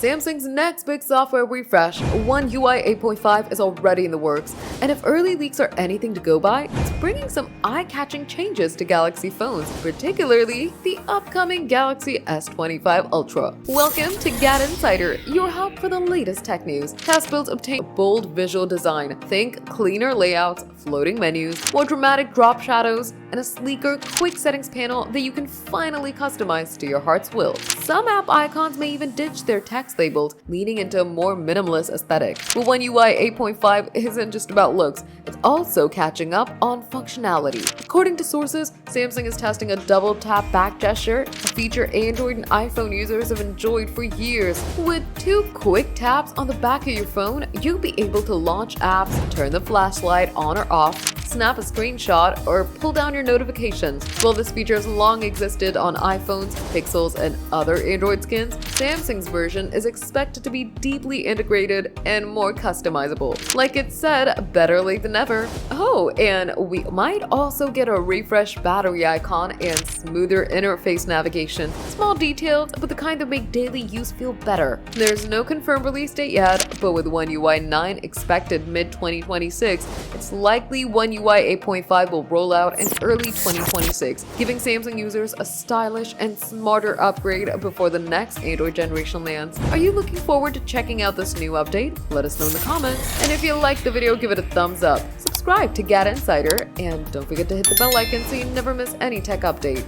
Samsung's next big software refresh, One UI 8.5, is already in the works, and if early leaks are anything to go by, it's bringing some eye-catching changes to Galaxy phones, particularly the upcoming Galaxy S25 Ultra. Welcome to GadInsider, your hub for the latest tech news. Test builds obtain a bold visual design. Think cleaner layouts, floating menus, more dramatic drop shadows, and a sleeker, quick settings panel that you can finally customize to your heart's will. Some app icons may even ditch their text labels, leaning into a more minimalist aesthetic. But One UI 8.5 isn't just about looks, it's also catching up on functionality. According to sources, Samsung is testing a double tap back gesture, a feature Android and iPhone users have enjoyed for years. With 2 quick taps on the back of your phone, you'll be able to launch apps, turn the flashlight on or off, snap a screenshot, or pull down your notifications. While this feature has long existed on iPhones, Pixels, and other Android skins, Samsung's version is expected to be deeply integrated and more customizable. Like it said, better late than never. Oh, and we might also get a refreshed battery icon and smoother interface navigation. Small details, but the kind that make daily use feel better. There's no confirmed release date yet, but with One UI 9 expected mid-2026, it's likely One UI 8.5 will roll out in early 2026, giving Samsung users a stylish and smarter upgrade before the next Android generation lands. Are you looking forward to checking out this new update? Let us know in the comments. And if you liked the video, give it a thumbs up. Subscribe to GadInsider, and don't forget to hit the bell icon so you never miss any tech update.